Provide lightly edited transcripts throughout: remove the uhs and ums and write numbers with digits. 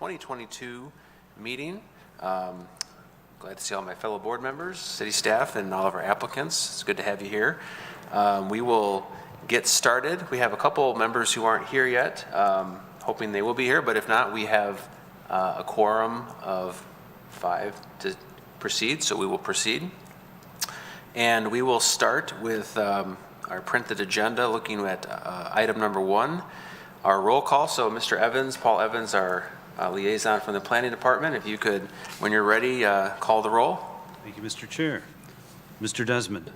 2022 meeting. Glad to see all my fellow board members, city staff, and all of our applicants. It's good to have you here. We will get started. We have a couple members who aren't here yet, hoping they will be here, but if not, we have a quorum of 5 to proceed, so we will proceed. And we will start with our printed agenda, looking at item number 1, our roll call. So Mr. Evans, Paul Evans, our liaison from the planning department, if you could, when you're ready, call the roll. Thank you, Mr. Chair. Mr. Desmond.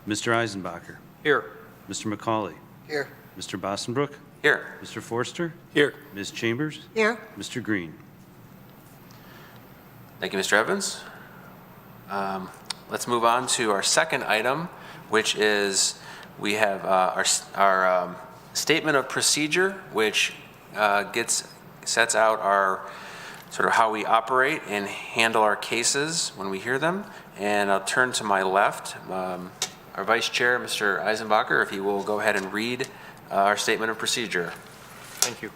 Mr. Eisenbacher. Here. Mr. McCauley. Here. Mr. Bossenbrook. Here. Mr. Forster. Here. Ms. Chambers. Here. Mr. Green. Thank you, Mr. Evans. Let's move on to our second item, which is we have our statement of procedure, which sets out our sort of how we operate and handle our cases when we hear them. And I'll turn to my left, our Vice Chair, Mr. Eisenbacher, if he will go ahead and read our statement of procedure. Thank you.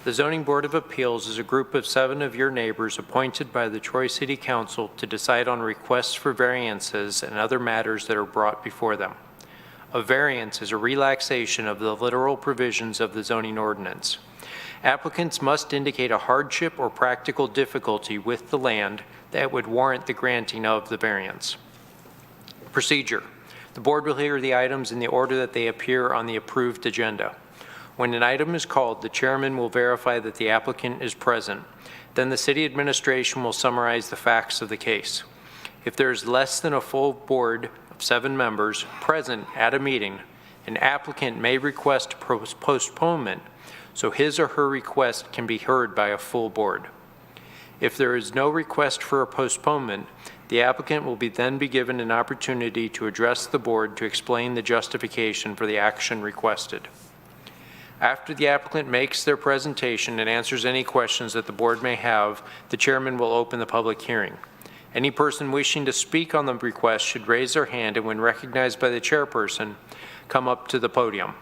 The Zoning Board of Appeals is a group of 7 of your neighbors appointed by the Troy City Council to decide on requests for variances and other matters that are brought before them. A variance is a relaxation of the literal provisions of the zoning ordinance. Applicants must indicate a hardship or practical difficulty with the land that would warrant the granting of the variance. Procedure. The board will hear the items in the order that they appear on the approved agenda. When an item is called, the chairman will verify that the applicant is present. Then the city administration will summarize the facts of the case. If there is less than a full board of 7 members present at a meeting, an applicant may request postponement so his or her request can be heard by a full board. If there is no request for a postponement, the applicant will then be given an opportunity to address the board to explain the justification for the action requested. After the applicant makes their presentation and answers any questions that the board may have, the chairman will open the public hearing. Any person wishing to speak on the request should raise their hand, and when recognized by the chairperson, come up to the podium.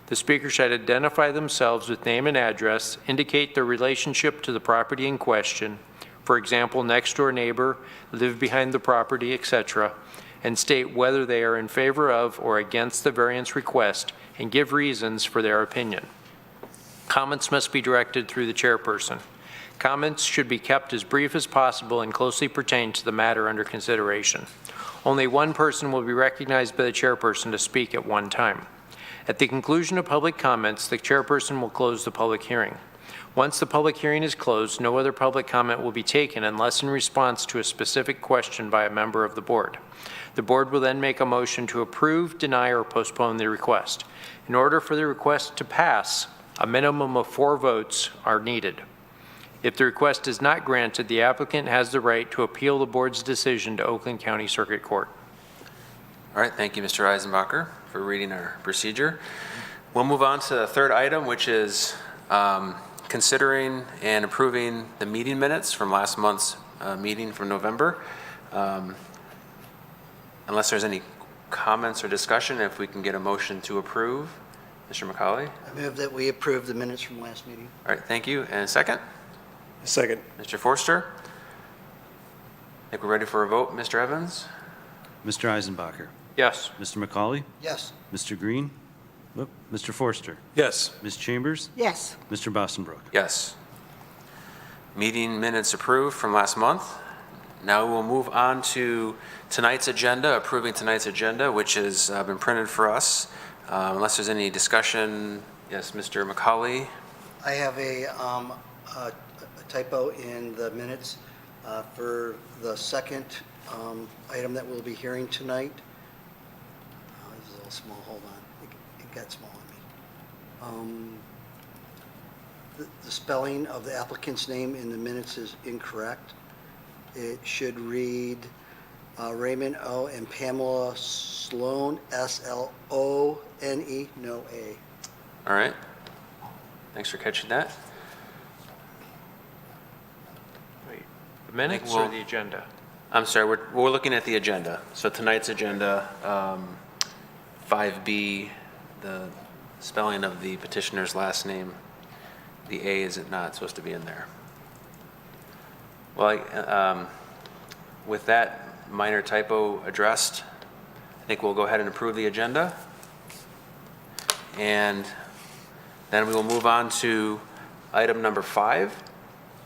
The speaker should identify themselves with name and address, indicate their relationship to the property in question, for example, next door neighbor, live behind the property, etc., and state whether they are in favor of or against the variance request and give reasons for their opinion. Comments must be directed through the chairperson. Comments should be kept as brief as possible and closely pertain to the matter under consideration. Only one person will be recognized by the chairperson to speak at one time. At the conclusion of public comments, the chairperson will close the public hearing. Once the public hearing is closed, no other public comment will be taken unless in response to a specific question by a member of the board. The board will then make a motion to approve, deny, or postpone the request. In order for the request to pass, a minimum of 4 votes are needed. If the request is not granted, the applicant has the right to appeal the board's decision to Oakland County Circuit Court. All right, thank you, Mr. Eisenbacher, for reading our procedure. We'll move on to the third item, which is considering and approving the meeting minutes from last month's meeting from November. Unless there's any comments or discussion, if we can get a motion to approve. Mr. McCauley? I move that we approve the minutes from last meeting. All right, thank you. And a second? Second. Mr. Forster? I think we're ready for a vote. Mr. Evans? Mr. Eisenbacher. Yes. Mr. McCauley. Yes. Mr. Green. Mr. Forster. Yes. Ms. Chambers. Yes. Mr. Bossenbrook. Yes. Meeting minutes approved from last month. Now we'll move on to tonight's agenda, approving tonight's agenda, which has been printed for us. Unless there's any discussion, yes, Mr. McCauley. I have a typo in the minutes for the second item that we'll be hearing tonight. This is a little small, hold on. It got small on me. The spelling of the applicant's name in the minutes is incorrect. It should read Raymond O. and Pamela Sloan, S-L-O-N-E, no A. All right. Thanks for catching that. Wait, the minutes or the agenda? I'm sorry, we're looking at the agenda. So tonight's agenda, 5B, the spelling of the petitioner's last name, the A is not supposed to be in there. Well, with that minor typo addressed, I think we'll go ahead and approve the agenda. And then we will move on to item number 5.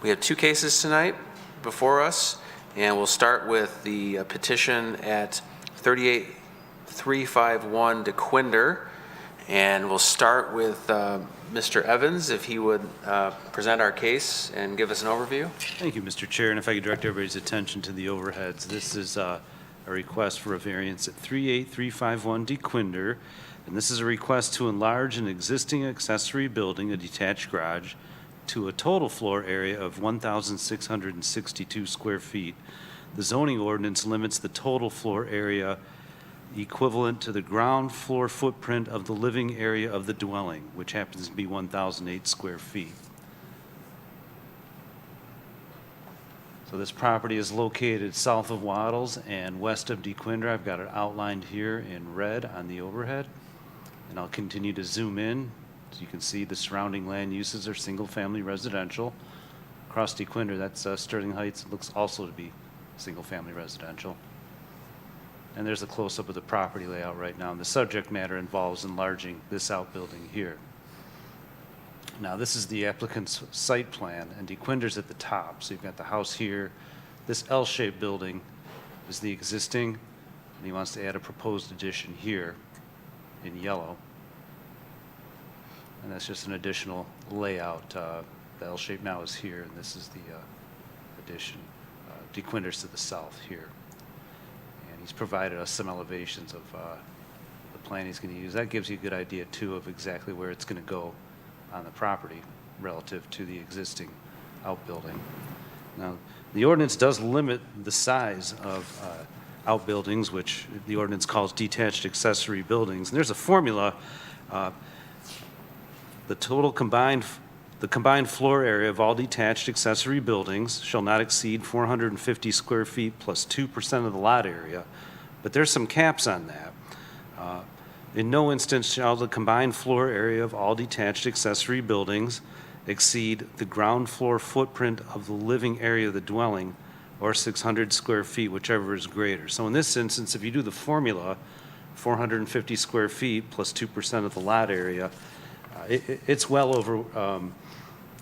We have 2 cases tonight before us, and we'll start with the petition at 38351 DeQuinder. And we'll start with Mr. Evans, if he would present our case and give us an overview. Thank you, Mr. Chair, and if I could direct everybody's attention to the overheads. This is a request for a variance at 38351 DeQuinder, and this is a request to enlarge an existing accessory building, a detached garage, to a total floor area of 1,662 square feet. The zoning ordinance limits the total floor area equivalent to the ground floor footprint of the living area of the dwelling, which happens to be 1,008 square feet. So this property is located south of Waddles and west of DeQuinder. I've got it outlined here in red on the overhead. And I'll continue to zoom in so you can see the surrounding land uses are single-family residential. Across DeQuinder, that's Sterling Heights. It looks also to be single-family residential. And there's a close-up of the property layout right now. And the subject matter involves enlarging this outbuilding here. Now, this is the applicant's site plan, and DeQuinder's at the top. So you've got the house here. This L-shaped building is the existing, and he wants to add a proposed addition here in yellow. And that's just an additional layout. The L-shape now is here, and this is the addition. DeQuinder's to the south here. He's provided us some elevations of the plan he's going to use. That gives you a good idea, too, of exactly where it's going to go on the property relative to the existing outbuilding. Now, the ordinance does limit the size of outbuildings, which the ordinance calls detached accessory buildings. And there's a formula. The combined floor area of all detached accessory buildings shall not exceed 450 square feet plus 2% of the lot area, but there's some caps on that. In no instance shall the combined floor area of all detached accessory buildings exceed the ground floor footprint of the living area of the dwelling, or 600 square feet, whichever is greater. So in this instance, if you do the formula, 450 square feet plus 2% of the lot area, it's well over,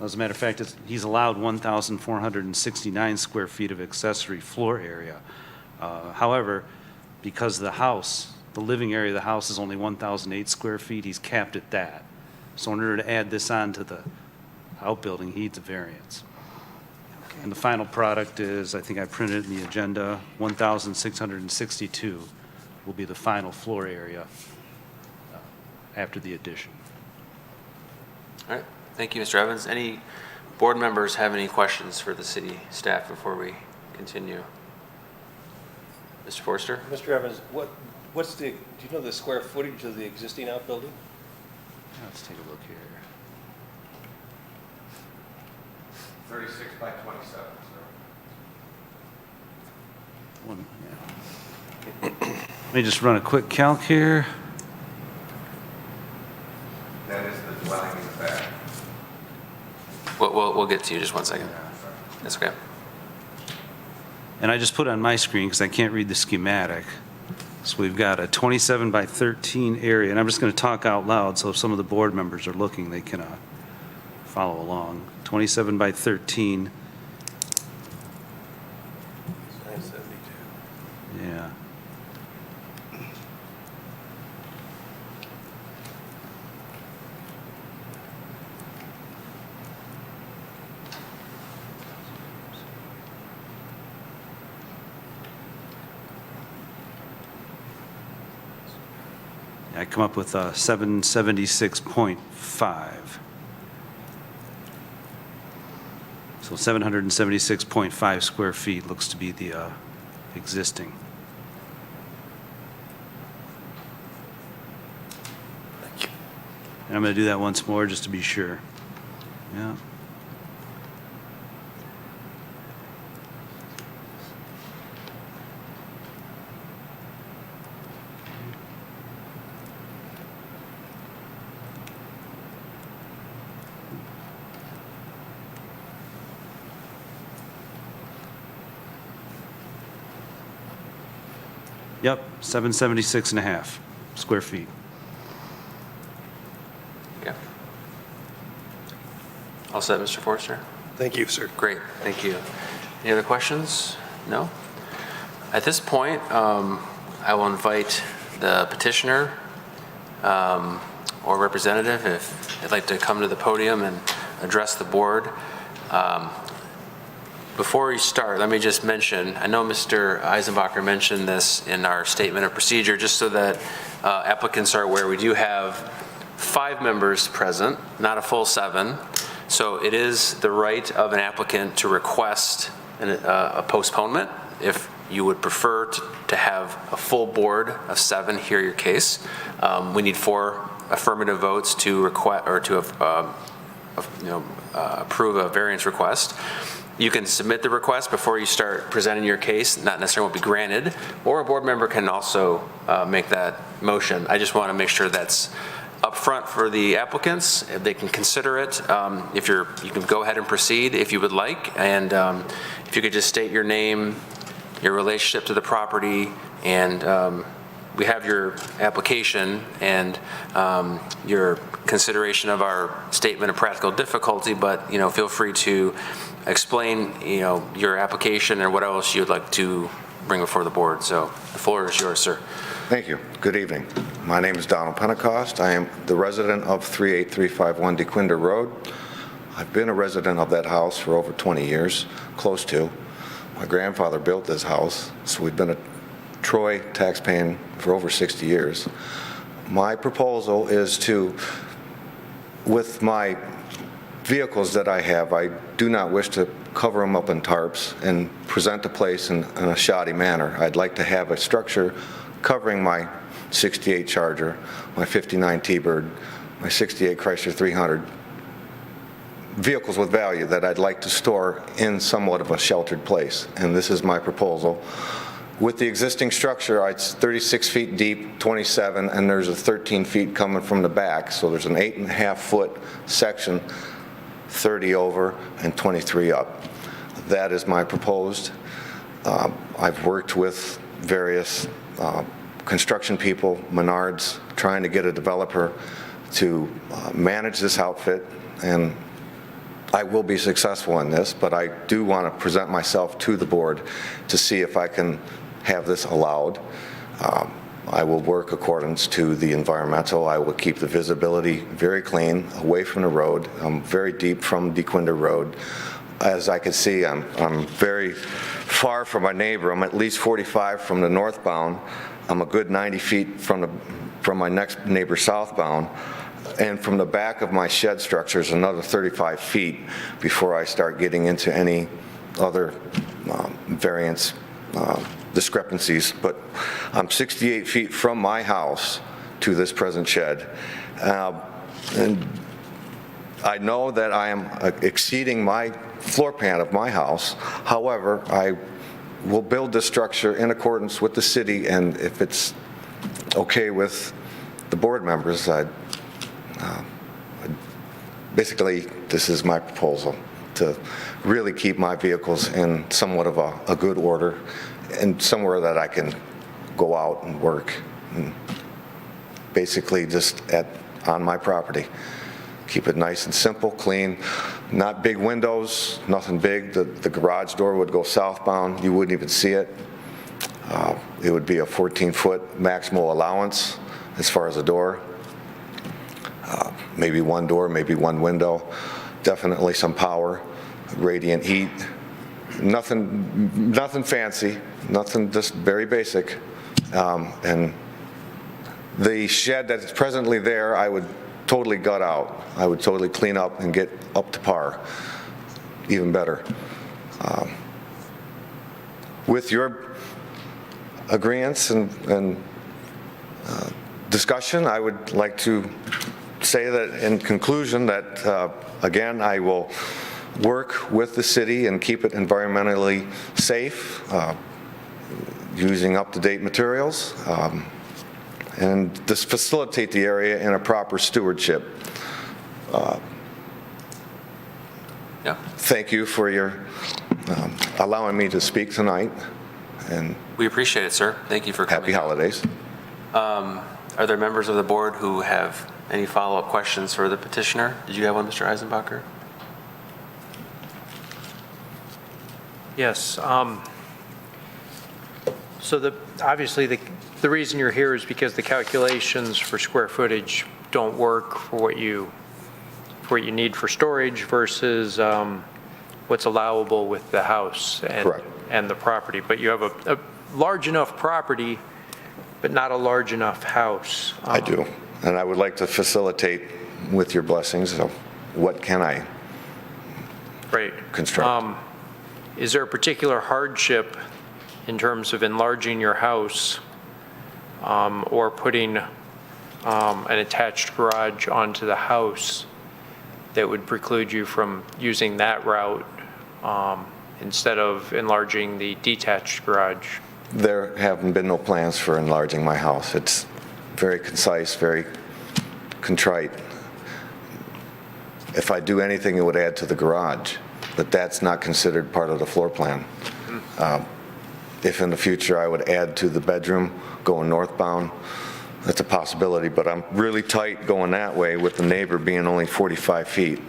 as a matter of fact, he's allowed 1,469 square feet of accessory floor area. However, because the house, the living area of the house is only 1,008 square feet, he's capped at that. So in order to add this on to the outbuilding, he needs a variance. And the final product is, I think I printed it in the agenda, 1,662 will be the final floor area after the addition. All right, thank you, Mr. Evans. Any board members have any questions for the city staff before we continue? Mr. Forster? Mr. Evans, what's do you know the square footage of the existing outbuilding? Let's take a look here. 36 by 27, sir. Let me just run a quick calc here. That is the dwelling in the back. We'll get to you, just one second. That's okay. And I just put on my screen because I can't read the schematic. So we've got a 27 by 13 area, and I'm just going to talk out loud, so if some of the board members are looking, they can follow along. 27 by 13. 972. Yeah. I come up with 776.5. So 776.5 square feet looks to be the existing. Thank you. And I'm going to do that once more just to be sure. Yeah. Yep, 776 and a half square feet. Okay. All set, Mr. Forster? Thank you, sir. Great, thank you. Any other questions? No? At this point, I will invite the petitioner or representative if they'd like to come to the podium and address the board. Before we start, let me just mention, I know Mr. Eisenbacher mentioned this in our statement of procedure, just so that applicants are aware, we do have 5 members present, not a full 7. So it is the right of an applicant to request a postponement if you would prefer to have a full board of 7 hear your case. We need 4 affirmative votes to request or to approve a variance request. You can submit the request before you start presenting your case, not necessarily will be granted, or a board member can also make that motion. I just want to make sure that's upfront for the applicants. If they can consider it. You can go ahead and proceed if you would like, and if you could just state your name, your relationship to the property, and we have your application and your consideration of our statement of practical difficulty, but feel free to explain your application or what else you'd like to bring before the board. So the floor is yours, sir. Thank you. Good evening. My name is Donald Pentecost. I am the resident of 38351 DeQuinder Road. I've been a resident of that house for over 20 years, close to. My grandfather built this house, so we've been a Troy taxpaying for over 60 years. My proposal is to, with my vehicles that I have, I do not wish to cover them up in tarps and present the place in a shoddy manner. I'd like to have a structure covering my 68 Charger, my 59 T-Bird, my 68 Chrysler 300, vehicles with value that I'd like to store in somewhat of a sheltered place. And this is my proposal. With the existing structure, it's 36 feet deep, 27, and there's a 13 feet coming from the back. So there's an 8.5-foot section, 30 over and 23 up. That is my proposed. I've worked with various construction people, Menards, trying to get a developer to manage this outfit, and I will be successful in this, but I do want to present myself to the board to see if I can have this allowed. I will work accordance to the environmental. I will keep the visibility very clean, away from the road. I'm very deep from DeQuinder Road. As I can see, I'm very far from my neighbor. I'm at least 45 from the northbound. I'm a good 90 feet from my next neighbor southbound. And from the back of my shed structure is another 35 feet before I start getting into any other variance discrepancies. But I'm 68 feet from my house to this present shed. And I know that I am exceeding my floor plan of my house. However, I will build this structure in accordance with the city, and if it's okay with the board members, basically, this is my proposal, to really keep my vehicles in somewhat of a good order and somewhere that I can go out and work, and basically just on my property. Keep it nice and simple, clean, not big windows, nothing big. The garage door would go southbound. You wouldn't even see it. It would be a 14-foot maximal allowance as far as a door. Maybe one door, maybe one window. Definitely some power, radiant heat. Nothing fancy, nothing, just very basic. And the shed that's presently there, I would totally gut out. I would totally clean up and get up to par, even better. With your agreeance and discussion, I would like to say that in conclusion that, again, I will work with the city and keep it environmentally safe, using up-to-date materials, and just facilitate the area in a proper stewardship. Yeah. Thank you for your allowing me to speak tonight. And We appreciate it, sir. Thank you for coming. happy holidays. Are there members of the board who have any follow-up questions for the petitioner? Did you have one, Mr. Eisenbacher? Yes. So obviously, the reason you're here is because the calculations for square footage don't work for what you need for storage versus what's allowable with the house Correct. and the property. But you have a large enough property, but not a large enough house. I do. And I would like to facilitate with your blessings of what can I Right. construct. Is there a particular hardship in terms of enlarging your house or putting an attached garage onto the house that would preclude you from using that route instead of enlarging the detached garage? There have been no plans for enlarging my house. It's very concise, very contrite. If I do anything, it would add to the garage, but that's not considered part of the floor plan. If in the future I would add to the bedroom going northbound, that's a possibility, but I'm really tight going that way with the neighbor being only 45 feet.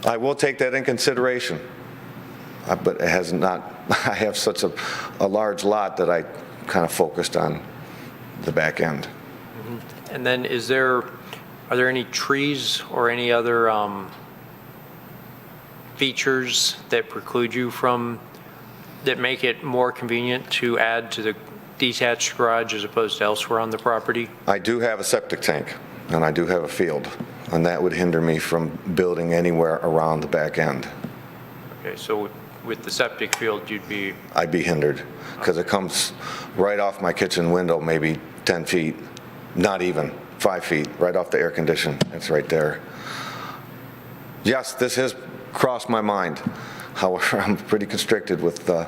I will take that in consideration, but it has not, I have such a large lot that I kind of focused on the back end. And then are there any trees or any other features that preclude you that make it more convenient to add to the detached garage as opposed to elsewhere on the property? I do have a septic tank, and I do have a field, and that would hinder me from building anywhere around the back end. Okay, so with the septic field, I'd be hindered, because it comes right off my kitchen window, maybe 10 feet, not even 5 feet, right off the air condition. It's right there. Yes, this has crossed my mind. However, I'm pretty constricted with the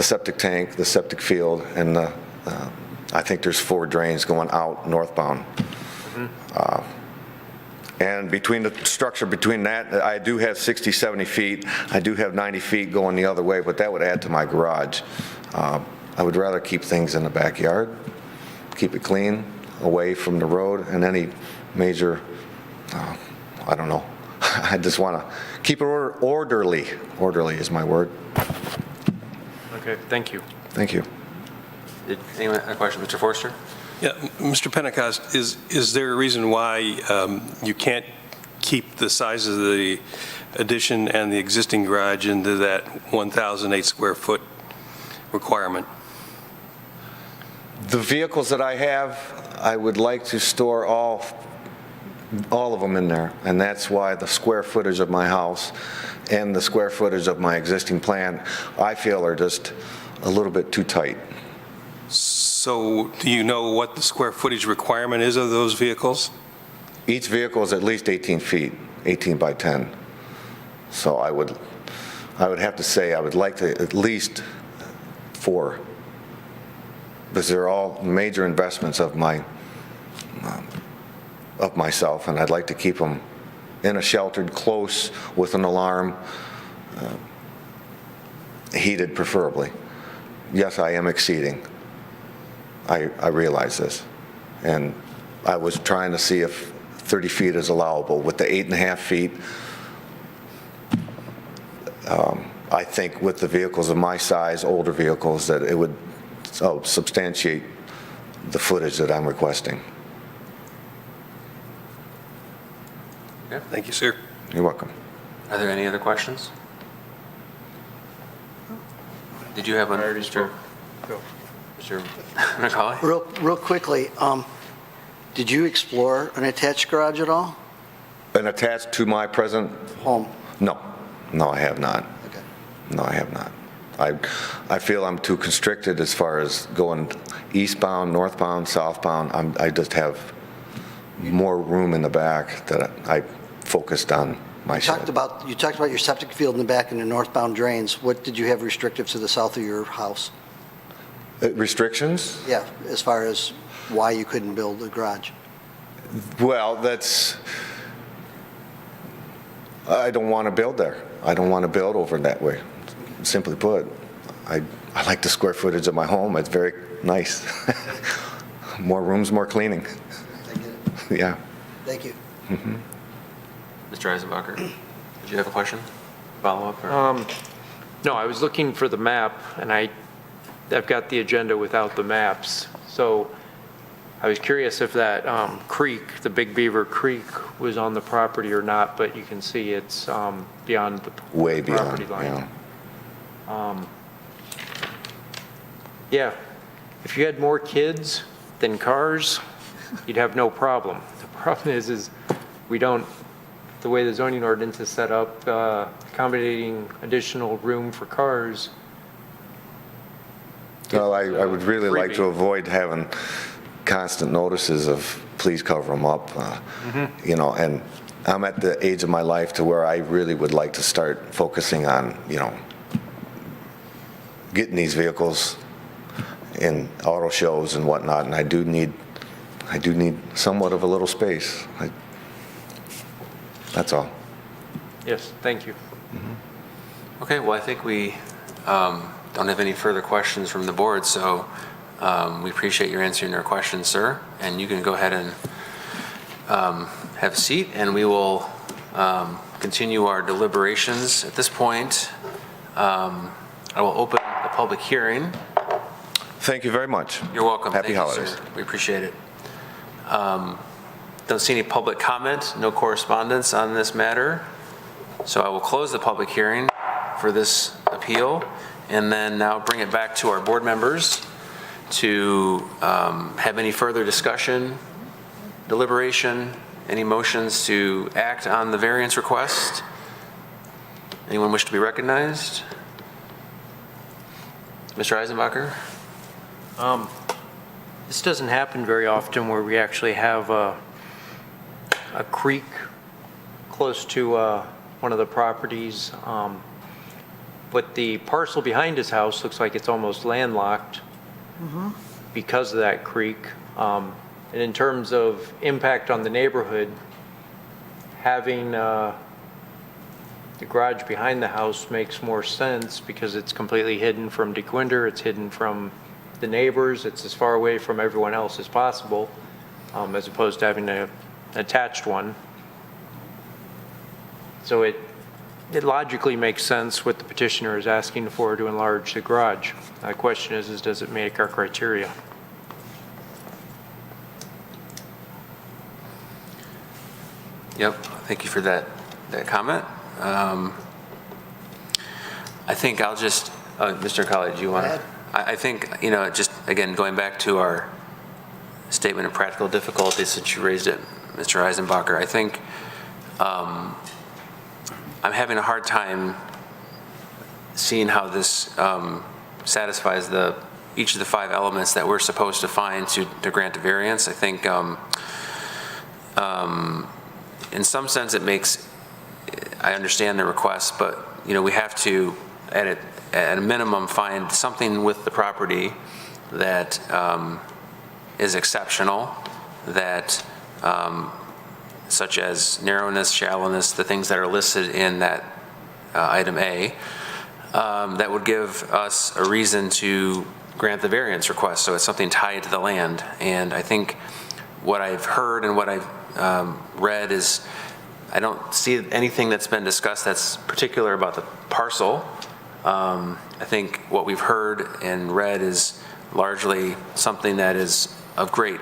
septic tank, the septic field, and I think there's 4 drains going out northbound. And between the structure between that, I do have 60, 70 feet. I do have 90 feet going the other way, but that would add to my garage. I would rather keep things in the backyard, keep it clean, away from the road, and any major, I don't know. I just want to keep it orderly. Orderly is my word. okay, thank you. Thank you. Did anyone have a question? Mr. Forster? Yeah, Mr. Pentecost, is there a reason why you can't keep the size of the addition and the existing garage into that 1,008 square foot requirement? The vehicles that I have, I would like to store all of them in there, and that's why the square footage of my house and the square footage of my existing plan, I feel are just a little bit too tight. So do you know what the square footage requirement is of those vehicles? Each vehicle is at least 18 feet, 18 by 10. So I would have to say I would like to at least 4, because they're all major investments of myself, and I'd like to keep them in a sheltered, close, with an alarm, heated preferably. Yes, I am exceeding. I realize this, and I was trying to see if 30 feet is allowable. With the 8.5 feet, I think with the vehicles of my size, older vehicles, that it would substantiate the footage that I'm requesting. Thank you, sir. You're welcome. Are there any other questions? Did you have one, Mr. McCauley? Real quickly, did you explore an attached garage at all? And attached to my present Home? No, I have not. Okay. No, I have not. I feel I'm too constricted as far as going eastbound, northbound, southbound. I just have more room in the back that I focused on my shed. You talked about your septic field in the back and the northbound drains. What did you have restrictive to the south of your house? Restrictions? Yeah, as far as why you couldn't build a garage? Well, I don't want to build there. I don't want to build over that way, simply put. I like the square footage of my home. It's very nice. More rooms, more cleaning. I get it. Yeah. Thank you. Mr. Eisenbacher, did you have a question? Follow-up? or- No, I was looking for the map, and I've got the agenda without the maps. So I was curious if that creek, the Big Beaver Creek, was on the property or not, but you can see it's beyond the Way beyond, property line. yeah. Yeah, if you had more kids than cars, you'd have no problem. The problem is we don't, the way the zoning ordinance is set up, accommodating additional room for cars. Well, I would really like to Freebie. avoid having constant notices of, please cover them up. You know, and I'm at the age of my life to where I really would like to start focusing on, you know, getting these vehicles in auto shows and whatnot, and I do need somewhat of a little space. That's all. Yes, thank you. Okay, well, I think we don't have any further questions from the board, so we appreciate your answering our questions, sir. And you can go ahead and have a seat, and we will continue our deliberations. At this point, I will open the public hearing. Thank you very much. You're welcome. Happy Thank you, holidays. sir. We appreciate it. Don't see any public comment, no correspondence on this matter. So I will close the public hearing for this appeal and then now bring it back to our board members to have any further discussion, deliberation, any motions to act on the variance request. Anyone wish to be recognized? Mr. Eisenbacher? This doesn't happen very often where we actually have a creek close to one of the properties. But the parcel behind his house looks like it's almost landlocked because of that creek. And in terms of impact on the neighborhood, having the garage behind the house makes more sense because it's completely hidden from DeQuinder, it's hidden from the neighbors, it's as far away from everyone else as possible, as opposed to having an attached one. So it logically makes sense what the petitioner is asking for to enlarge the garage. The question is does it make our criteria? Yep, thank you for that comment. I think I'll just, Mr. Colley, do you want Go to? ahead. I think, you know, just again, going back to our statement of practical difficulties since you raised it, Mr. Eisenbacher, I think I'm having a hard time seeing how this satisfies each of the 5 elements that we're supposed to find to grant a variance. I think in some sense it makes, I understand the request, but you know, we have to at a minimum find something with the property that is exceptional, that such as narrowness, shallowness, the things that are listed in that item A, that would give us a reason to grant the variance request. So it's something tied to the land. And I think what I've heard and what I've read is I don't see anything that's been discussed that's particular about the parcel. I think what we've heard and read is largely something that is of great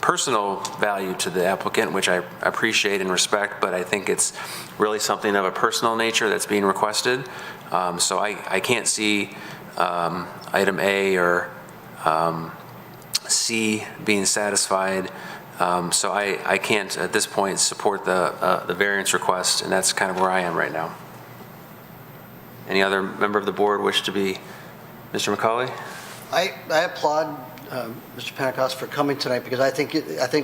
personal value to the applicant, which I appreciate and respect, but I think it's really something of a personal nature that's being requested. So I can't see item A or C being satisfied. So I can't at this point support the variance request, and that's kind of where I am right now. Any other member of the board wish to be? Mr. McCauley? I applaud Mr. Pentecost for coming tonight because I think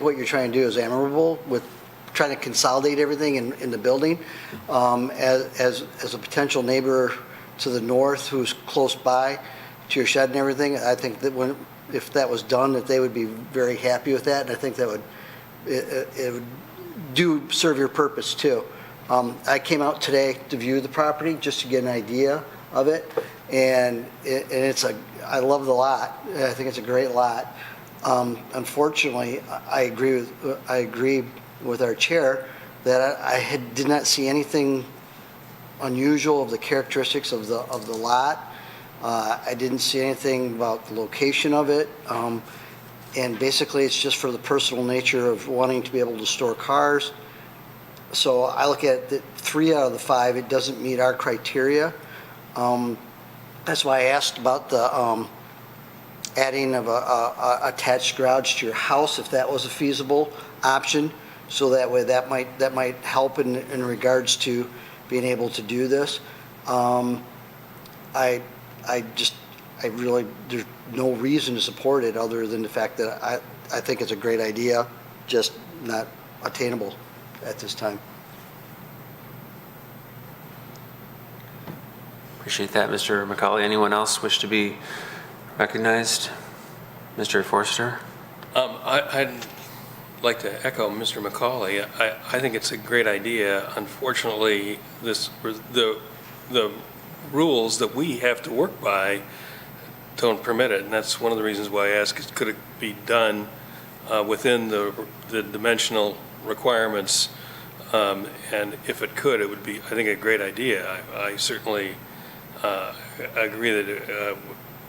what you're trying to do is admirable with trying to consolidate everything in the building. As a potential neighbor to the north who's close by to your shed and everything, I think that if that was done, that they would be very happy with that, and I think that it would do serve your purpose too. I came out today to view the property just to get an idea of it, And I love the lot. I think it's a great lot. Unfortunately, I agree with our chair that did not see anything unusual of the characteristics of the lot. I didn't see anything about the location of it. And basically, it's just for the personal nature of wanting to be able to store cars. So I look at the 3 out of the 5, it doesn't meet our criteria. That's why I asked about the adding of a attached garage to your house, if that was a feasible option. So that way, that might help in regards to being able to do this. There's no reason to support it other than the fact that I think it's a great idea, just not attainable at this time. Appreciate that, Mr. McCauley. Anyone else wish to be recognized? Mr. Forster? I'd like to echo Mr. McCauley. I think it's a great idea. Unfortunately, the rules that we have to work by don't permit it, and that's one of the reasons why I ask, could it be done within the dimensional requirements? And if it could, it would be, I think, a great idea. I certainly agree that it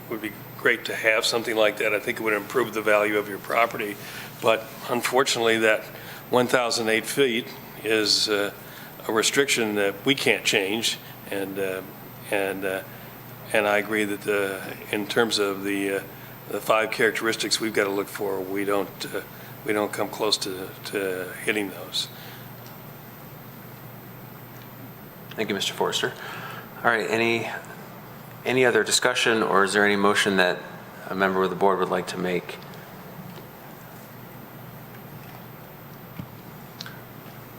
would be great to have something like that. I think it would improve the value of your property. But unfortunately, that 1,008 feet is a restriction that we can't change. And I agree that in terms of the 5 characteristics we've got to look for, we don't come close to hitting those. Thank you, Mr. Forster. All right, any other discussion, or is there any motion that a member of the board would like to make?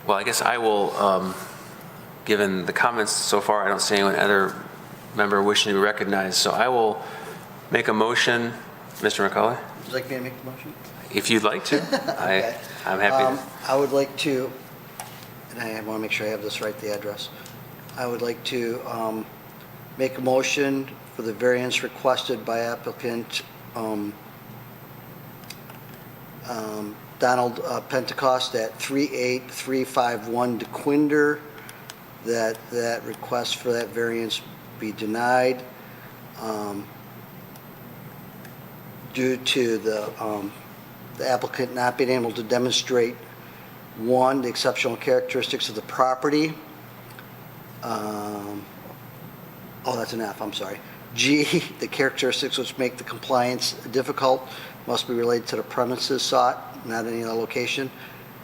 Well, I guess I will, given the comments so far, I don't see anyone other member wishing to be recognized, so I will make a motion. Mr. McCauley? Would you like me to make the motion? If you'd like to. Okay. I'm happy to. I would like to, and I want to make sure I have this right, the address. I would like to make a motion for the variance requested by applicant Donald Pentecost at 38351 DeQuinder, that request for that variance be denied due to the applicant not being able to demonstrate, 1, the exceptional characteristics of the property. That's an F, I'm sorry. G, the characteristics which make the compliance difficult must be related to the premises sought, not any other location.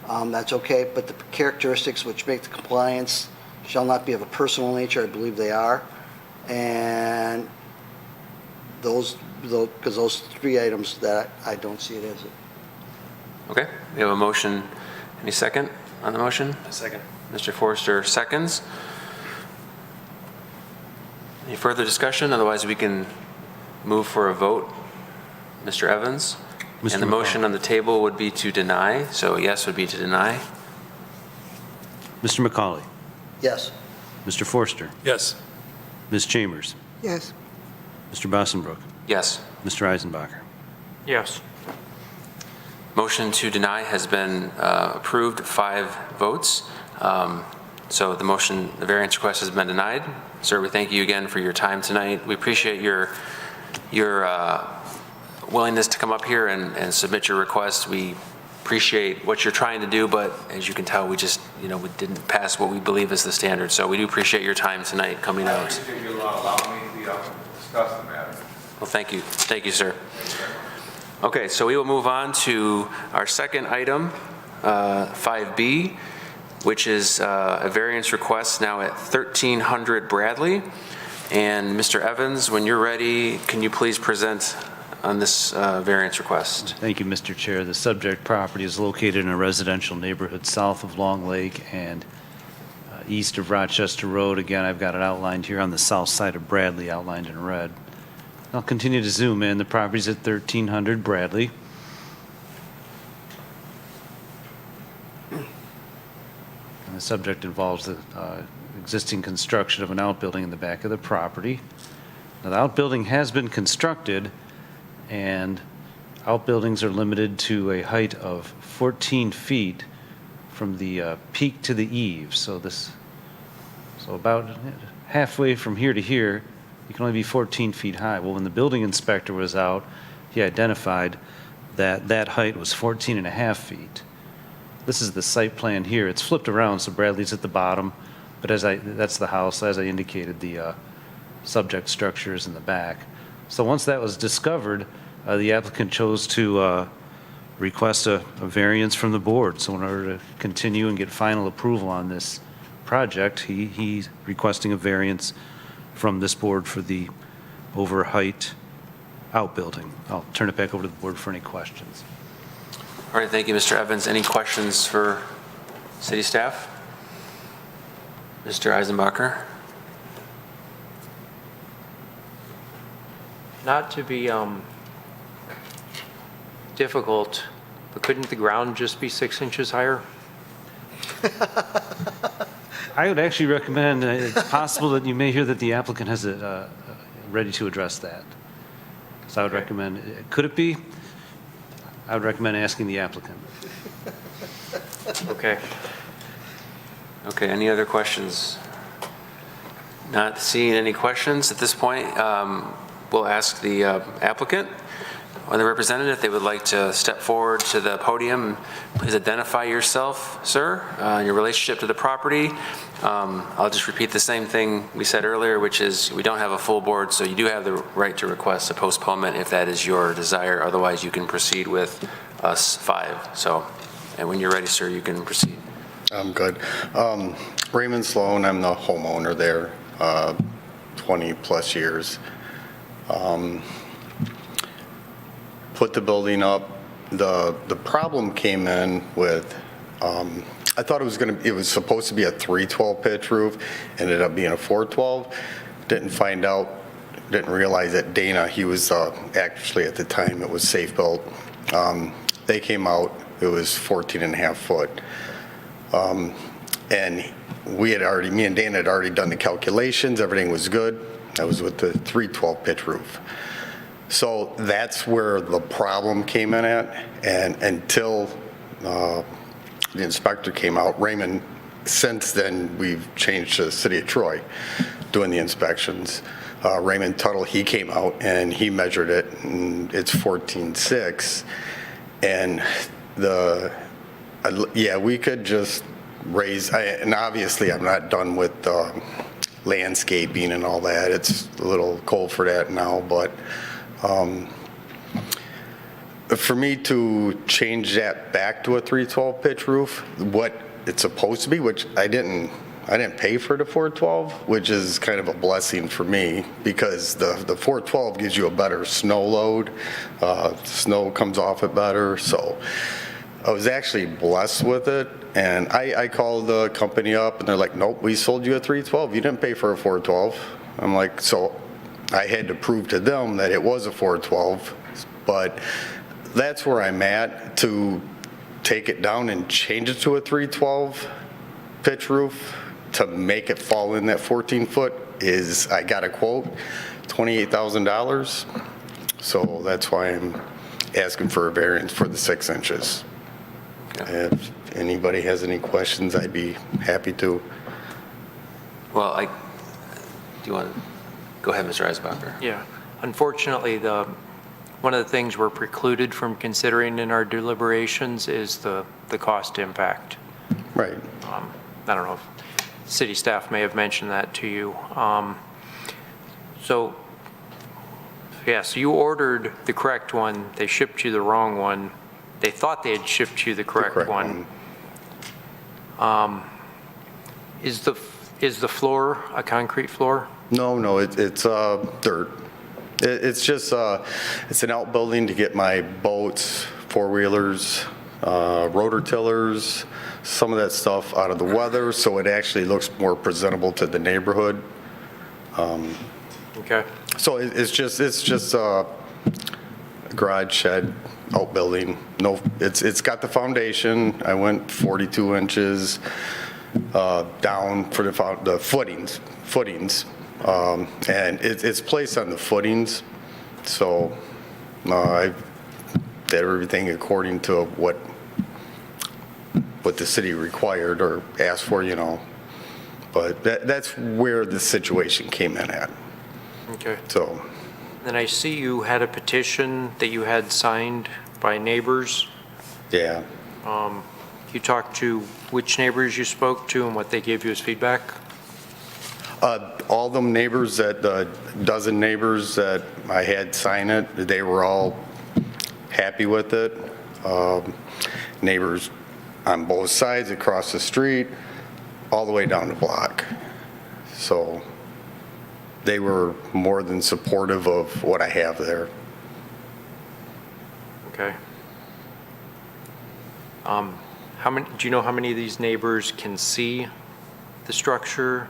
That's okay, but the characteristics which make the compliance shall not be of a personal nature. I believe they are. And because those 3 items that I don't see it as. Okay, we have a motion. Any second on the motion? A second. Mr. Forster seconds. Any further discussion? Otherwise, we can move for a vote. Mr. Evans? Mr. And the motion on the table would be to deny, so yes would be to deny. Mr. McCauley? Yes. Mr. Forster? Yes. Ms. Chambers? Yes. Mr. Bossenbrook? Yes. Mr. Eisenbacher? Yes. Motion to deny has been approved, 5 votes. So the motion, the variance request has been denied. Sir, we thank you again for your time tonight. We appreciate your willingness to come up here and submit your request. We appreciate what you're trying to do, but as you can tell, we just, we didn't pass what we believe is the standard. So we do appreciate your time tonight coming out. I appreciate you allowing me to be able to discuss the matter. Well, thank you. Thank you, sir. Okay, so we will move on to our second item, 5B, which is a variance request now at 1300 Bradley. And Mr. Evans, when you're ready, can you please present on this variance request? Thank you, Mr. Chair. The subject property is located in a residential neighborhood south of Long Lake and east of Rochester Road. Again, I've got it outlined here on the south side of Bradley, outlined in red. I'll continue to zoom in. The property's at 1300 Bradley. And the subject involves the existing construction of an outbuilding in the back of the property. Now, the outbuilding has been constructed, and outbuildings are limited to a height of 14 feet from the peak to the eave. So about halfway from here to here, you can only be 14 feet high. Well, when the building inspector was out, he identified that that height was 14 and a half feet. This is the site plan here. It's flipped around, so Bradley's at the bottom, but that's the house. As I indicated, the subject structure is in the back. So once that was discovered, the applicant chose to request a variance from the board. So in order to continue and get final approval on this project, he's requesting a variance from this board for the over height outbuilding. I'll turn it back over to the board for any questions. All right, thank you, Mr. Evans. Any questions for city staff? Mr. Eisenbacher? Not to be difficult, but couldn't the ground just be 6 inches higher? I would actually recommend, it's possible that you may hear that the applicant has it ready to address that. So I would recommend, could it be? I would recommend asking the applicant. Okay. Okay, any other questions? Not seeing any questions at this point. We'll ask the applicant or the representative if they would like to step forward to the podium. Please identify yourself, sir, your relationship to the property. I'll just repeat the same thing we said earlier, which is we don't have a full board, so you do have the right to request a postponement if that is your desire. Otherwise, you can proceed with us 5. So, and when you're ready, sir, you can proceed. I'm good. Raymond Sloan, I'm the homeowner there, 20 plus years. Put the building up. The problem came in with, I thought it was supposed to be a 312 pitch roof, ended up being a 412. Didn't realize that Dana, he was actually at the time it was Safe Built. They came out, it was 14 and a half foot. And me and Dana had already done the calculations, everything was good. That was with the 312 pitch roof. So that's where the problem came in at, and until the inspector came out, Raymond, since then, we've changed to the city of Troy doing the inspections. Raymond Tuttle, he came out and he measured it, and it's 14.6. And we could just raise, and obviously I'm not done with landscaping and all that. It's a little cold for that now, but for me to change that back to a 312 pitch roof, what it's supposed to be, which I didn't pay for the 412, which is kind of a blessing for me because the 412 gives you a better snow load. Snow comes off it better. So I was actually blessed with it. And I called the company up and they're like, nope, we sold you a 312. You didn't pay for a 412. I'm like, so I had to prove to them that it was a 412, but that's where I'm at. To take it down and change it to a 312 pitch roof to make it fall in that 14 foot is, I got a quote, $28,000. So that's why I'm asking for a variance for the 6 inches. If anybody has any questions, I'd be happy to. Well, do you want to go ahead, Mr. Eisenbacher? Yeah. Unfortunately, one of the things we're precluded from considering in our deliberations is the cost impact. Right. I don't know if city staff may have mentioned that to you. So you ordered the correct one. They shipped you the wrong one. They thought they had shipped you the correct one. Is the floor a concrete floor? No, it's dirt. It's just, it's an outbuilding to get my boats, four-wheelers, rotor tillers, some of that stuff out of the weather, so it actually looks more presentable to the neighborhood. Okay. So it's just a garage shed outbuilding. No, it's got the foundation. I went 42 inches down for the footings, And it's placed on the footings, so I did everything according to what the city required or asked for, you know. But that's where the situation came in at, Okay. so. Then I see you had a petition that you had signed by neighbors. Yeah. You talked to which neighbors you spoke to and what they gave you as feedback? All them neighbors, the dozen neighbors that I had sign it, they were all happy with it. Neighbors on both sides, across the street, all the way down the block. So they were more than supportive of what I have there. Okay. Do you know how many of these neighbors can see the structure?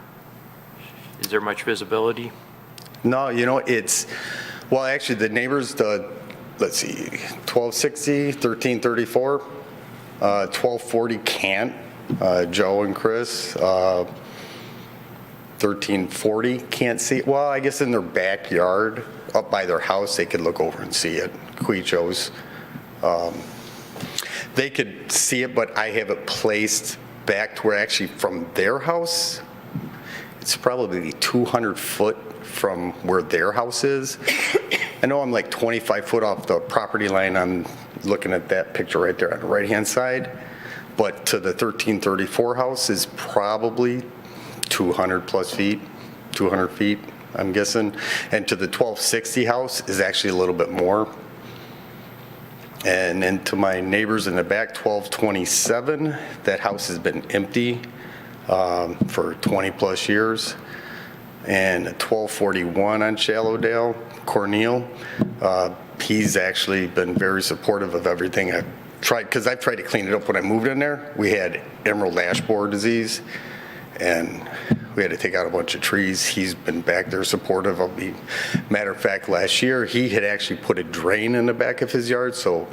Is there much visibility? No, you know, well, actually, the neighbors, let's see, 1260, 1334, 1240 can't, Joe and Chris, 1340 can't see it. Well, I guess in their backyard, up by their house, they could look over and see it, Cuichos. They could see it, but I have it placed back to where actually from their house, it's probably 200 foot from where their house is. I know I'm like 25 foot off the property line. I'm looking at that picture right there on the right-hand side. But to the 1334 house is probably 200 plus feet, 200 feet, I'm guessing. And to the 1260 house is actually a little bit more. And then to my neighbors in the back, 1227, that house has been empty for 20 plus years. And 1241 on Shallowdale, Cornel, he's actually been very supportive of everything I've tried, because I've tried to clean it up when I moved in there. We had emerald ash borer disease, and we had to take out a bunch of trees. He's been back there supportive of me. Matter of fact, last year, he had actually put a drain in the back of his yard, so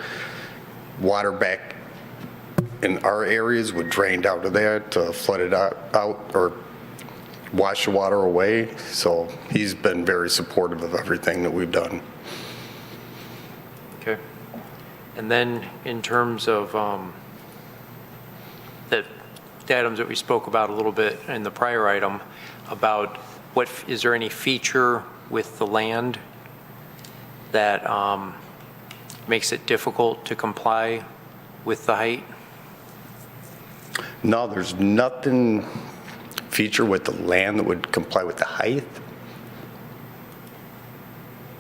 water back in our areas would drain down to there to flood it out or wash the water away. So he's been very supportive of everything that we've done. Okay. And then in terms of the items that we spoke about a little bit in the prior item, about is there any feature with the land that makes it difficult to comply with the height? No, there's nothing feature with the land that would comply with the height.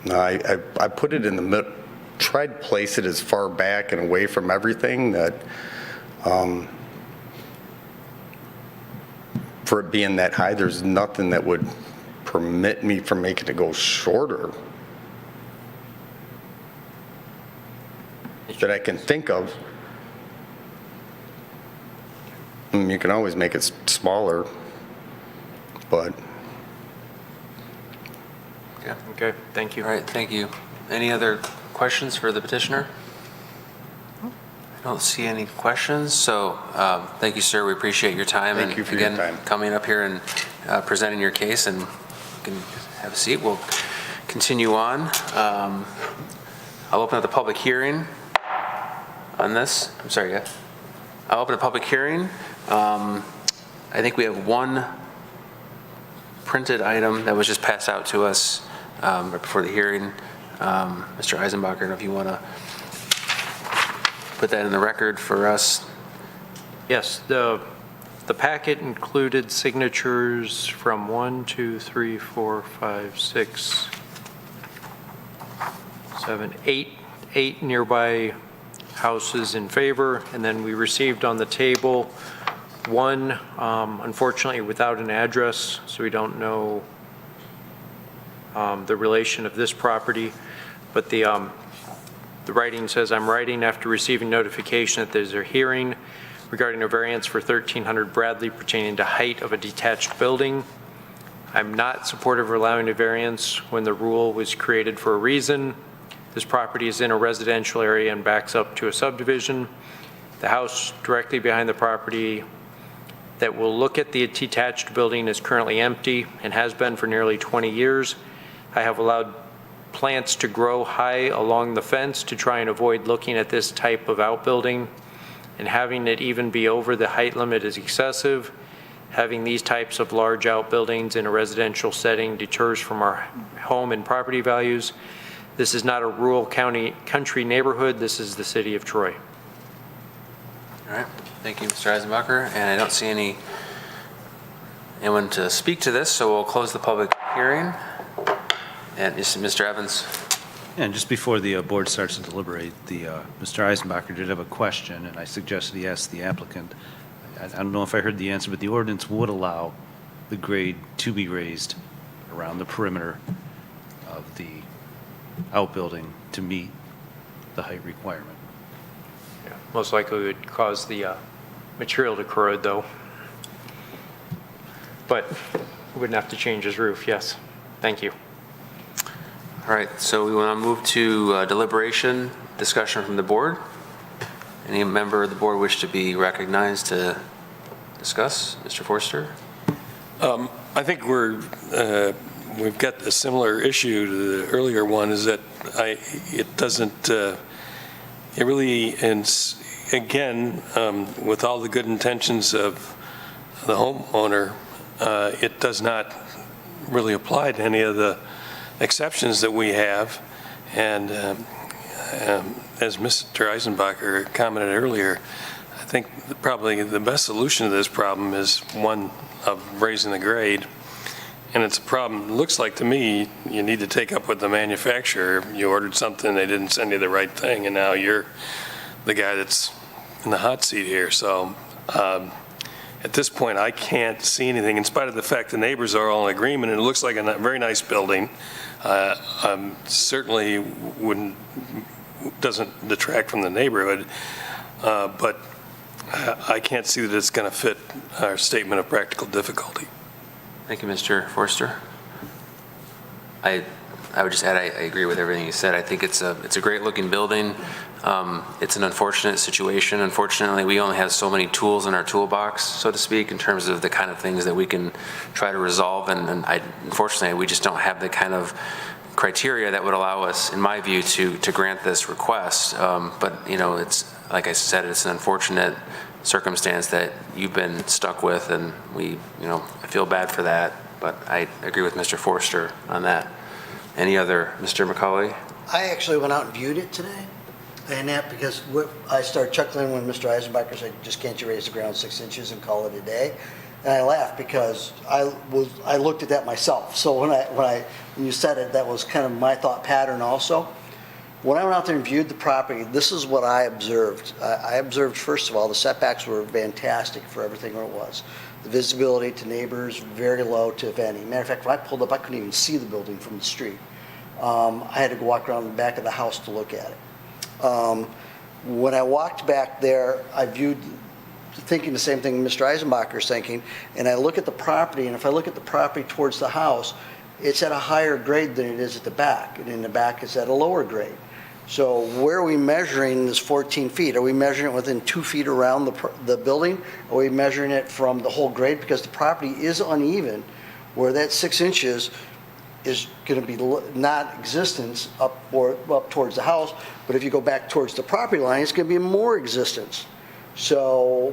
No, I put it in the middle, tried to place it as far back and away from everything that, for it being that high, there's nothing that would permit me from making it go shorter that I can think of. I mean, you can always make it smaller, but. Yeah. Okay, thank you. All right, thank you. Any other questions for the petitioner? I don't see any questions, so thank you, sir. We appreciate your time. Thank you for your time. Coming up here and presenting your case, and you can have a seat. We'll continue on. I'll open up the public hearing on this. I'm sorry, yeah. I'll open a public hearing. I think we have one printed item that was just passed out to us right before the hearing. Mr. Eisenbacher, I don't know if you want to put that in the record for us. Yes, the packet included signatures from 1, 2, 3, 4, 5, 6, 7, 8 nearby houses in favor, and then we received on the table one, unfortunately without an address, so we don't know the relation of this property, but the writing says, "I'm writing after receiving notification that there's a hearing regarding a variance for 1300 Bradley pertaining to height of a detached building. I'm not supportive of allowing a variance when the rule was created for a reason. This property is in a residential area and backs up to a subdivision. The house directly behind the property that will look at the detached building as currently empty and has been for nearly 20 years. I have allowed plants to grow high along the fence to try and avoid looking at this type of outbuilding, and having it even be over the height limit is excessive. Having these types of large outbuildings in a residential setting deters from our home and property values. This is not a rural country neighborhood. This is the city of Troy. All right, thank you, Mr. Eisenbacher. And I don't see anyone to speak to this, so we'll close the public hearing. And Mr. Evans. And just before the board starts to deliberate, Mr. Eisenbacher did have a question, and I suggested he ask the applicant. I don't know if I heard the answer, but the ordinance would allow the grade to be raised around the perimeter of the outbuilding to meet the height requirement. Yeah, most likely would cause the material to corrode, though. But we wouldn't have to change his roof, yes. Thank you. All right, so we want to move to deliberation, discussion from the board. Any member of the board wish to be recognized to discuss? Mr. Forster? I think we've got a similar issue to the earlier one, is that it doesn't, it really, and again, with all the good intentions of the homeowner, it does not really apply to any of the exceptions that we have. And as Mr. Eisenbacher commented earlier, I think probably the best solution to this problem is one of raising the grade. And it's a problem, it looks like to me, you need to take up with the manufacturer. You ordered something, they didn't send you the right thing, and now you're the guy that's in the hot seat here. So at this point, I can't see anything, in spite of the fact the neighbors are all in agreement, and it looks like a very nice building. Certainly doesn't detract from the neighborhood, but I can't see that it's going to fit our statement of practical difficulty. Thank you, Mr. Forster. I would just add, I agree with everything you said. I think it's a great looking building. It's an unfortunate situation. Unfortunately, we only have so many tools in our toolbox, so to speak, in terms of the kind of things that we can try to resolve. And unfortunately, we just don't have the kind of criteria that would allow us, in my view, to grant this request. But, you know, it's, like I said, it's an unfortunate circumstance that you've been stuck with, and I feel bad for that, but I agree with Mr. Forster on that. Any other, Mr. McCauley? I actually went out and viewed it today, and that because I started chuckling when Mr. Eisenbacher said, just can't you raise the ground 6 inches and call it a day? And I laughed because I looked at that myself. So when you said it, that was kind of my thought pattern also. When I went out there and viewed the property, this is what I observed. I observed, first of all, the setbacks were fantastic for everything where it was. The visibility to neighbors, very low to if any. Matter of fact, when I pulled up, I couldn't even see the building from the street. I had to go walk around the back of the house to look at it. When I walked back there, I viewed, thinking the same thing Mr. Eisenbacher is thinking, and I look at the property, and if I look at the property towards the house, it's at a higher grade than it is at the back, and in the back it's at a lower grade. So where are we measuring this 14 feet? Are we measuring it within 2 feet around the building? Are we measuring it from the whole grade? Because the property is uneven, where that 6 inches is going to be not existence up towards the house, but if you go back towards the property line, it's going to be more existence. So,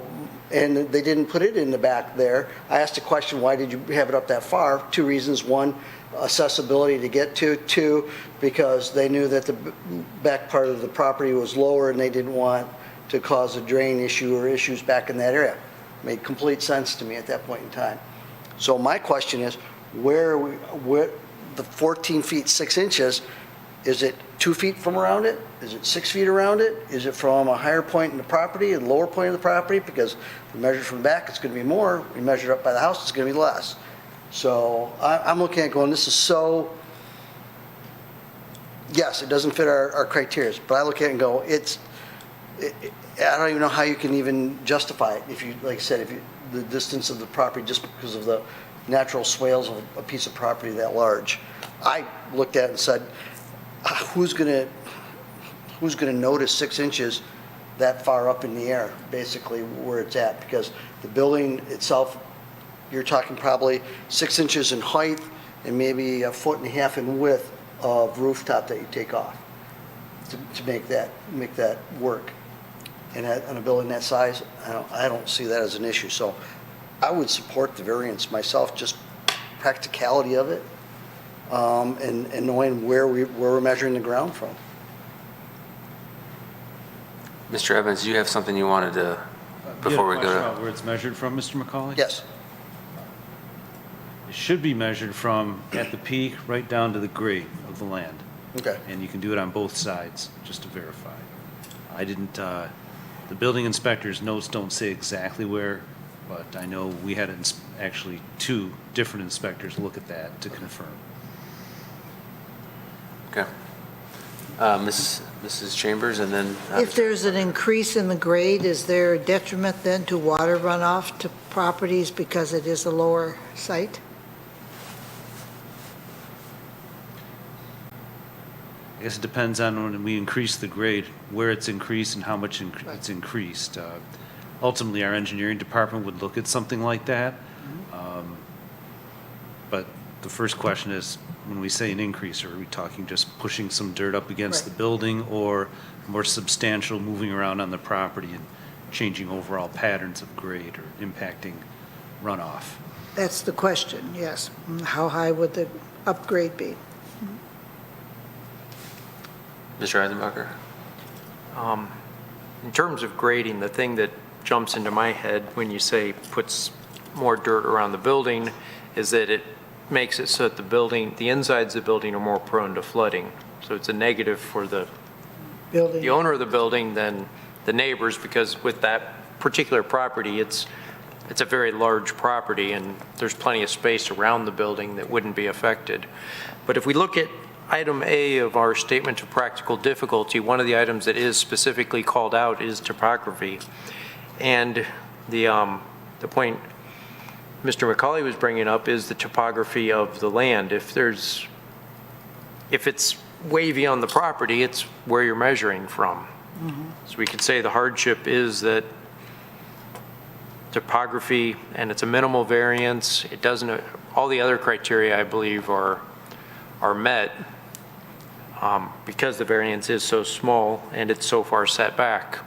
and they didn't put it in the back there. I asked a question, why did you have it up that far? 2 reasons. One, accessibility to get to. 2, because they knew that the back part of the property was lower and they didn't want to cause a drain issue or issues back in that area. Made complete sense to me at that point in time. So my question is, where the 14 feet 6 inches, is it 2 feet from around it? Is it 6 feet around it? Is it from a higher point in the property and lower point of the property? Because if we measure from the back, it's going to be more. We measure up by the house, it's going to be less. So I'm looking at going, this is so, yes, it doesn't fit our criteria, but I look at it and go, I don't even know how you can even justify it. If you, like I said, the distance of the property, just because of the natural swales of a piece of property that large. I looked at it and said, who's going to notice 6 inches that far up in the air, basically where it's at, because the building itself, you're talking probably 6 inches in height and maybe 1.5 foot in width of rooftop that you take off to make that work. And on a building that size, I don't see that as an issue. So I would support the variance myself, just practicality of it, and knowing where we're measuring the ground from. Mr. Evans, you have something you wanted to, before we You had a question go about to? where it's measured from, Mr. McCauley? Yes. It should be measured from at the peak right down to the grade of the land. Okay. And you can do it on both sides, just to verify. I didn't, the building inspector's notes don't say exactly where, but I know we had actually 2 different inspectors look at that to confirm. Okay. Mrs. Chambers, and then. If there's an increase in the grade, is there a detriment then to water runoff to properties because it is a lower site? I guess it depends on when we increase the grade, where it's increased and how much it's increased. Ultimately, our engineering department would look at something like that. But the first question is, when we say an increase, are we talking just pushing some dirt up against the Right. building, or more substantial moving around on the property and changing overall patterns of grade or impacting runoff? That's the question, yes. How high would the upgrade be? Mr. Eisenbacher? In terms of grading, the thing that jumps into my head when you say puts more dirt around the building is that it makes it so that the insides of the building are more prone to flooding. So it's a negative for the Building? owner of the building than the neighbors, because with that particular property, it's a very large property and there's plenty of space around the building that wouldn't be affected. But if we look at item A of our statement of practical difficulty, one of the items that is specifically called out is topography. And the point Mr. McCauley was bringing up is the topography of the land. If it's wavy on the property, it's where you're measuring from. So we could say the hardship is that topography, and it's a minimal variance. It doesn't, all the other criteria, I believe, are met because the variance is so small and it's so far set back.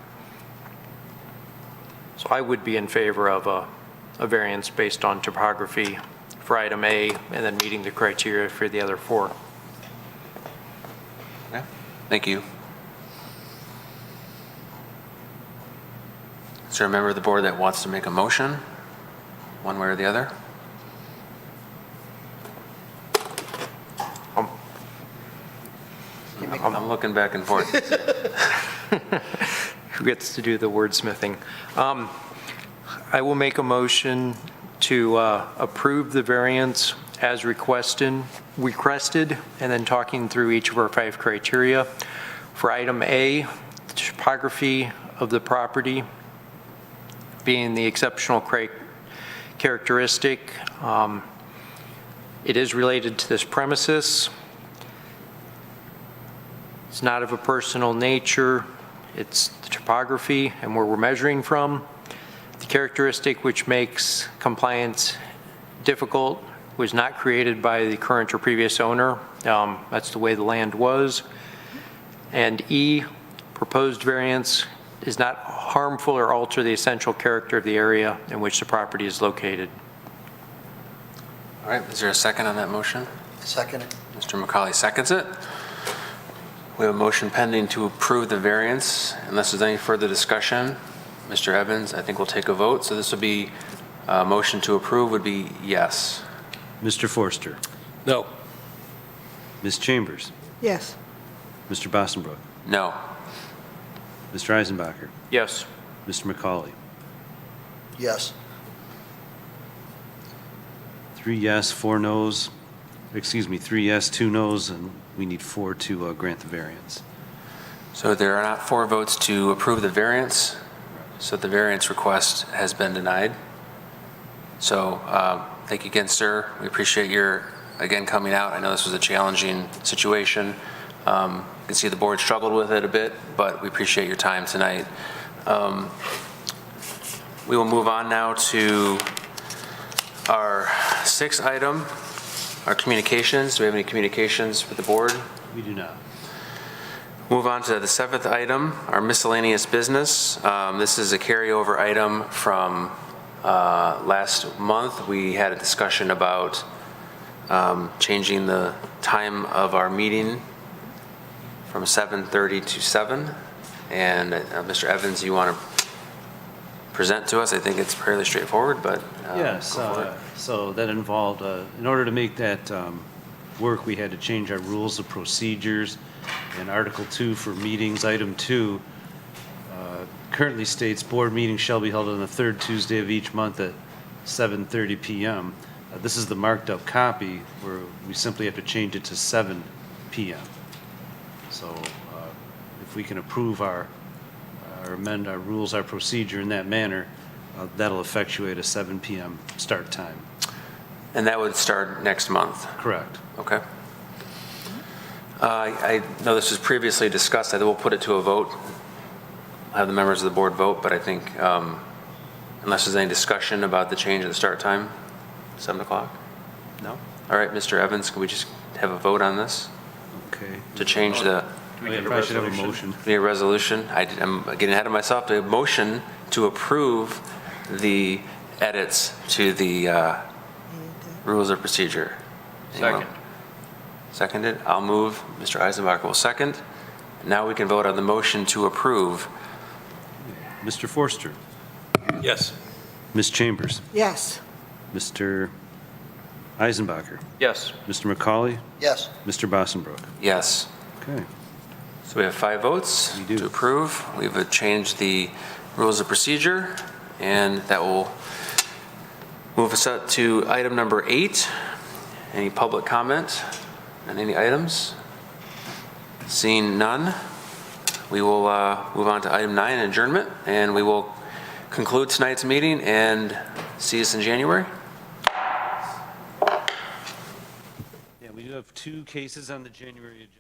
So I would be in favor of a variance based on topography for item A and then meeting the criteria for the other 4. Okay, thank you. Is there a member of the board that wants to make a motion, one way or the other? I'm looking back and forth. Who gets to do the wordsmithing? I will make a motion to approve the variance as requested, and then talking through each of our 5 criteria. For item A, the topography of the property being the exceptional characteristic. It is related to this premises. It's not of a personal nature. It's the topography and where we're measuring from. The characteristic which makes compliance difficult was not created by the current or previous owner. That's the way the land was. And E, proposed variance is not harmful or alter the essential character of the area in which the property is located. All right, is there a second on that motion? Second. Mr. McCauley seconds it. We have a motion pending to approve the variance. Unless there's any further discussion, Mr. Evans, I think we'll take a vote. So this would be, motion to approve would be yes. Mr. Forster? No. Ms. Chambers? Yes. Mr. Bossenbrook? No. Mr. Eisenbacher? Yes. Mr. McCauley? Yes. 3 yes, 4 noes, 3 yes, 2 noes, and we need 4 to grant the variance. So there are not 4 votes to approve the variance, so the variance request has been denied. So thank you again, sir. We appreciate your, again, coming out. I know this was a challenging situation. can see the board struggled with it a bit, but we appreciate your time tonight. We will move on now to our sixth item, our communications. Do we have any communications with the board? We do not. Move on to the seventh item, our miscellaneous business. This is a carryover item from last month. We had a discussion about changing the time of our meeting from 7:30 to 7. And Mr. Evans, you want to present to us? I think it's fairly straightforward, but Yes, go for it. so that involved, in order to make that work, we had to change our rules of procedures. In Article 2 for meetings, Item 2 currently states, "Board meetings shall be held on the third Tuesday of each month at 7:30 PM." This is the marked up copy where we simply have to change it to 7 PM. So if we can approve or amend our rules, our procedure in that manner, that'll effectuate a 7 PM start time. And that would start next month. Correct. Okay. I know this was previously discussed. I think we'll put it to a vote. Have the members of the board vote, but I think unless there's any discussion about the change of the start time, 7 o'clock? No? All right, Mr. Evans, can we just have a vote on this Okay. to change the, We probably should have a motion. the resolution? I'm getting ahead of myself. The motion to approve the edits to the rules of procedure. Anyone? Seconded? I'll move. Mr. Eisenbach will second. Now we can vote on the motion to approve. Mr. Forster, Yes. Ms. Chambers, Yes. Mr. Eisenbacher, Yes. Mr. McCauley, Yes. Mr. Bossenbrook. Yes. Okay. So we have 5 votes We do. to approve. We've changed the rules of procedure, and that will move us up to item number 8. Any public comment on any items? Seeing none, we will move on to item 9, adjournment, and we will conclude tonight's meeting and see us in January. Yeah, we do have 2 cases on the January agenda.